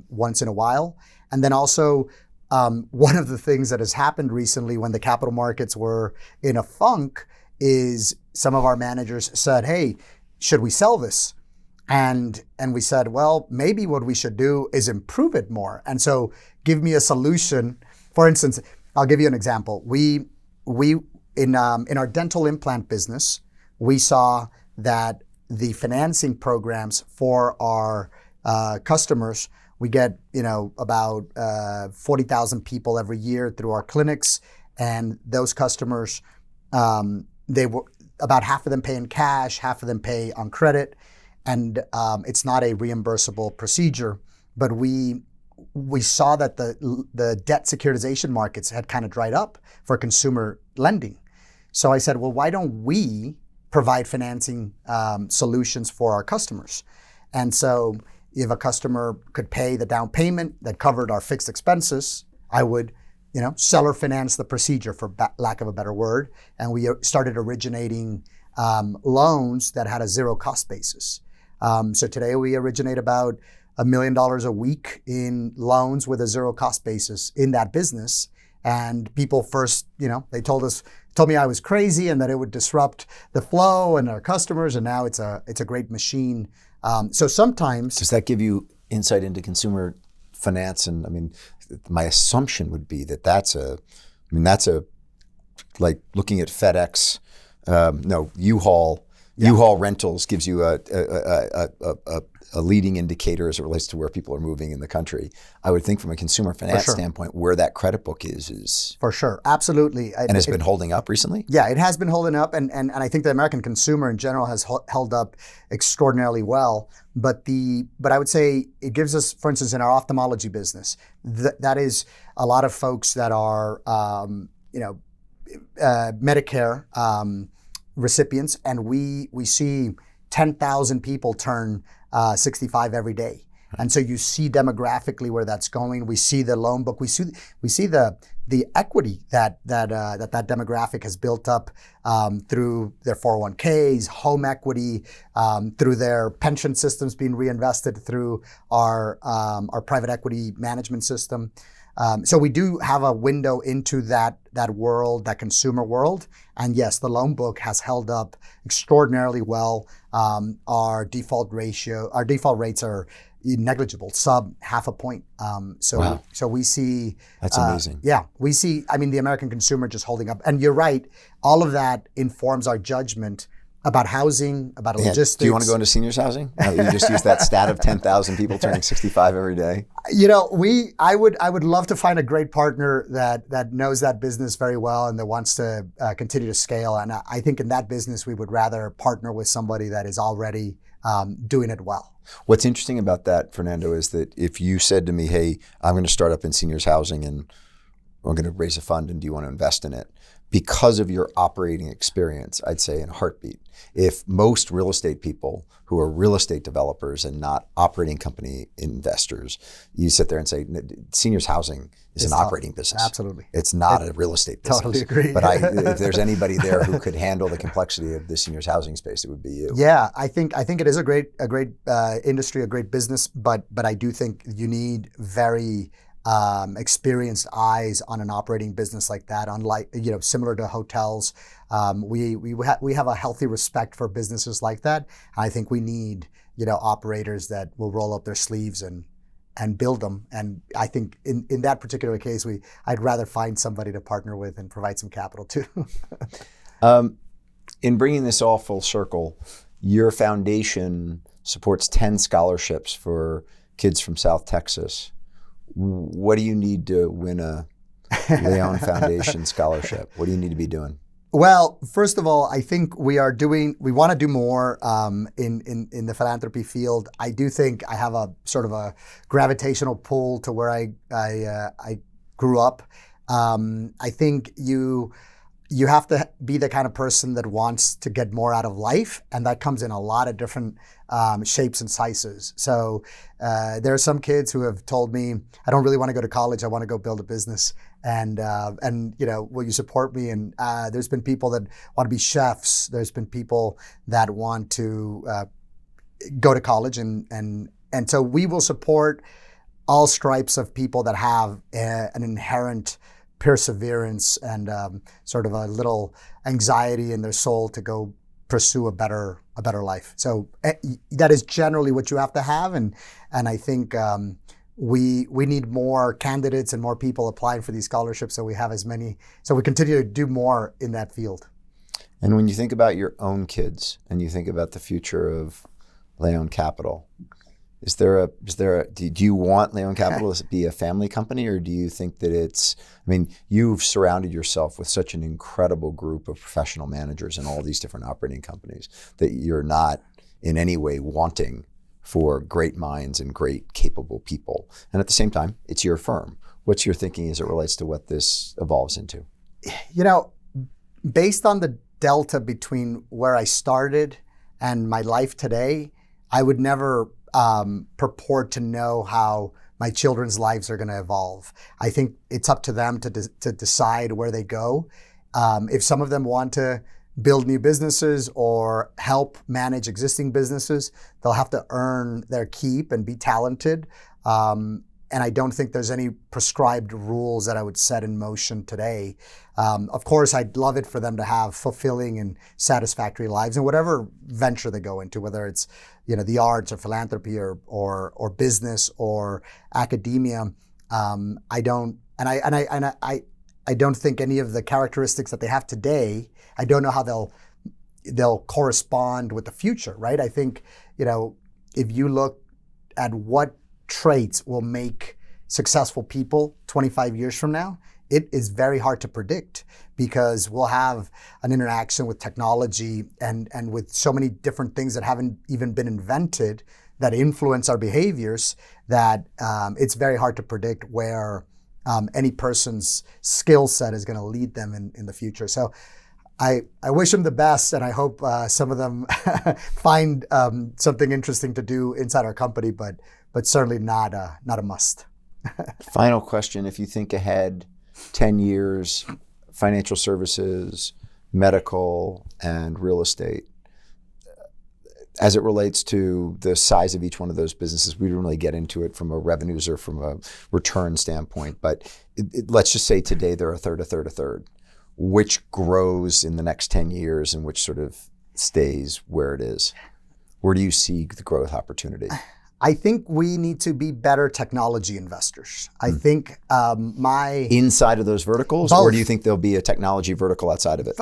once in a while. And then also, one of the things that has happened recently when the capital markets were in a funk is some of our managers said, hey, should we sell this? And we said, well, maybe what we should do is improve it more. And so give me a solution. For instance, I'll give you an example. We in our dental implant business, we saw that the financing programs for our customers, we get about 40,000 people every year through our clinics, and those customers, they were about half of them pay in cash, half of them pay on credit, and it's not a reimbursable procedure. But we saw that the debt securitization markets had kind of dried up for consumer lending. So I said, well, why don't we provide financing solutions for our customers? And so if a customer could pay the down payment that covered our fixed expenses, I would, seller finance the procedure, for lack of a better word. And we started originating loans that had a zero cost basis. So today we originate about $1 million a week in loans with a zero cost basis in that business. And people first, they told me I was crazy and that it would disrupt the flow and our customers. And now it's a great machine. So sometimes, does that give you insight into consumer finance? And I mean, my assumption would be that's like looking at FedEx, U-Haul. Yeah. U-Haul Rentals gives you a leading indicator as it relates to where people are moving in the country. I would think from a consumer finance standpoint, where that credit book is for sure, absolutely. And it's been holding up recently? Yeah, it has been holding up, and I think the American consumer in general has held up extraordinarily well. But I would say it gives us, for instance, in our ophthalmology business, that is a lot of folks that are Medicare recipients, and we see 10,000 people turn 65 every day. And so you see demographically where that's going. We see the loan book. We see the equity that demographic has built up through their 401ks, home equity, through their pension systems being reinvested through our private equity management system. So we do have a window into that world, that consumer world. And yes, the loan book has held up extraordinarily well. Our default rates are negligible, sub half a point. Wow. So we see that's amazing. Yeah, we see. I mean, the American consumer just holding up. And you're right. All of that informs our judgment about housing, about logistics. Do you want to go into seniors housing? You just used that stat of 10,000 people turning 65 every day. You know, I would love to find a great partner that knows that business very well and that wants to continue to scale. And I think in that business, we would rather partner with somebody that is already doing it well. What's interesting about that, Fernando, is that if you said to me, hey, I'm going to start up in seniors housing and we're going to raise a fund and do you want to invest in it? Because of your operating experience, I'd say in a heartbeat. If most real estate people who are real estate developers and not operating company investors, you sit there and say, seniors housing is an operating business. Absolutely. It's not a real estate business. Totally agree. But if there's anybody there who could handle the complexity of the seniors housing space, it would be you. Yeah, I think it is a great industry, a great business, but I do think you need very experienced eyes on an operating business like that. Unlike, similar to hotels, we have a healthy respect for businesses like that. I think we need, operators that will roll up their sleeves and build them. And I think in that particular case, I'd rather find somebody to partner with and provide some capital too. In bringing this all full circle, your foundation supports 10 scholarships for kids from South Texas. What do you need to win a Leon Foundation scholarship? What do you need to be doing? Well, first of all, I think we want to do more in the philanthropy field. I do think I have a sort of a gravitational pull to where I grew up. I think you have to be the kind of person that wants to get more out of life, and that comes in a lot of different shapes and sizes. So there are some kids who have told me, I don't really want to go to college, I want to go build a business. And will you support me? And there's been people that want to be chefs. There's been people that want to go to college. And so we will support all stripes of people that have an inherent perseverance and sort of a little anxiety in their soul to go pursue a better life. So that is generally what you have to have, and I think we need more candidates and more people applying for these scholarships, so we have as many, so we continue to do more in that field. And when you think about your own kids and you think about the future of Leon Capital, do you want Leon Capital to be a family company, or do you think that you've surrounded yourself with such an incredible group of professional managers in all these different operating companies that you're not in any way wanting for great minds and great capable people? And at the same time, it's your firm. What's your thinking as it relates to what this evolves into? Based on the delta between where I started and my life today, I would never purport to know how my children's lives are going to evolve. I think it's up to them to decide where they go. If some of them want to build new businesses or help manage existing businesses, they'll have to earn their keep and be talented. And I don't think there's any prescribed rules that I would set in motion today. Of course, I'd love it for them to have fulfilling and satisfactory lives in whatever venture they go into, whether it's the arts or philanthropy or business or academia. I don't think any of the characteristics that they have today, I don't know how they'll correspond with the future, right? I think if you look at what traits will make successful people 25 years from now, it is very hard to predict, because we'll have an interaction with technology and with so many different things that haven't even been invented that influence our behaviors, that it's very hard to predict where any person's skill set is going to lead them in the future. So I wish them the best, and I hope some of them find something interesting to do inside our company. But but certainly not a must. Final question: if you think ahead 10 years, financial services, medical, and real estate, as it relates to the size of each one of those businesses, we didn't really get into it from a revenues or from a return standpoint, but let's just say today they're a third. Which grows in the next 10 years and which sort of stays where it is? Where do you see the growth opportunity? I think we need to be better technology investors. I think Inside of those verticals? Both. Or do you think there'll be a technology vertical outside of it?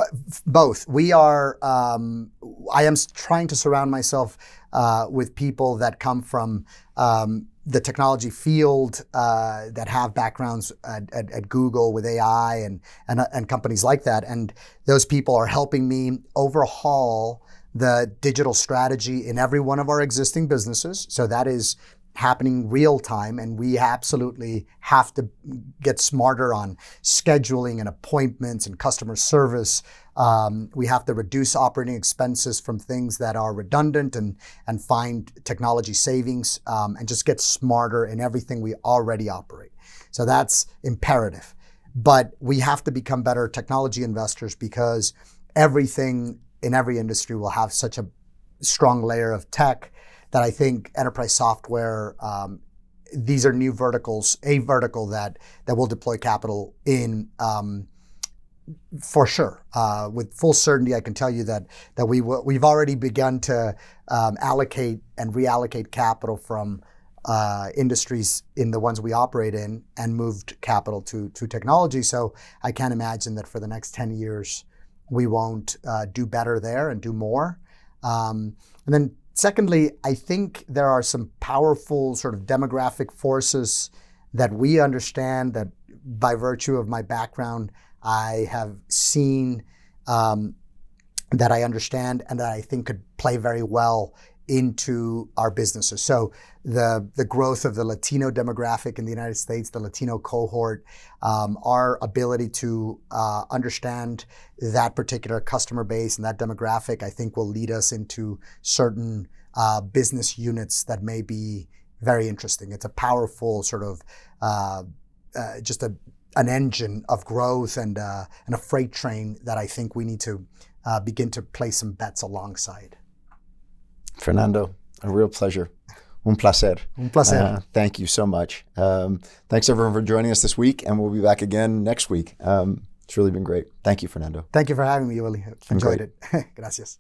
Both. We are, I am trying to surround myself with people that come from the technology field, that have backgrounds at Google with AI and companies like that. And those people are helping me overhaul the digital strategy in every one of our existing businesses. So that is happening real time, and we absolutely have to get smarter on scheduling and appointments and customer service. We have to reduce operating expenses from things that are redundant and find technology savings, and just get smarter in everything we already operate. So that's imperative. But we have to become better technology investors, because everything in every industry will have such a strong layer of tech that I think enterprise software, these are new verticals, a vertical that will deploy capital in, for sure. With full certainty, I can tell you that we've already begun to allocate and reallocate capital from industries in the ones we operate in and moved capital to technology. So I can't imagine that for the next 10 years, we won't do better there and do more. And then secondly, I think there are some powerful sort of demographic forces that we understand, that by virtue of my background, I have seen, that I understand, and that I think could play very well into our businesses. So the growth of the Latino demographic in the United States, the Latino cohort, our ability to understand that particular customer base and that demographic, I think will lead us into certain business units that may be very interesting. It's a powerful sort of just an engine of growth and a freight train that I think we need to begin to place some bets alongside. Fernando, a real pleasure. Un placer. Un placer. Thank you so much. Thanks everyone for joining us this week, and we'll be back again next week. It's really been great. Thank you, Fernando. Thank you for having me, Willy. Enjoyed it. Gracias.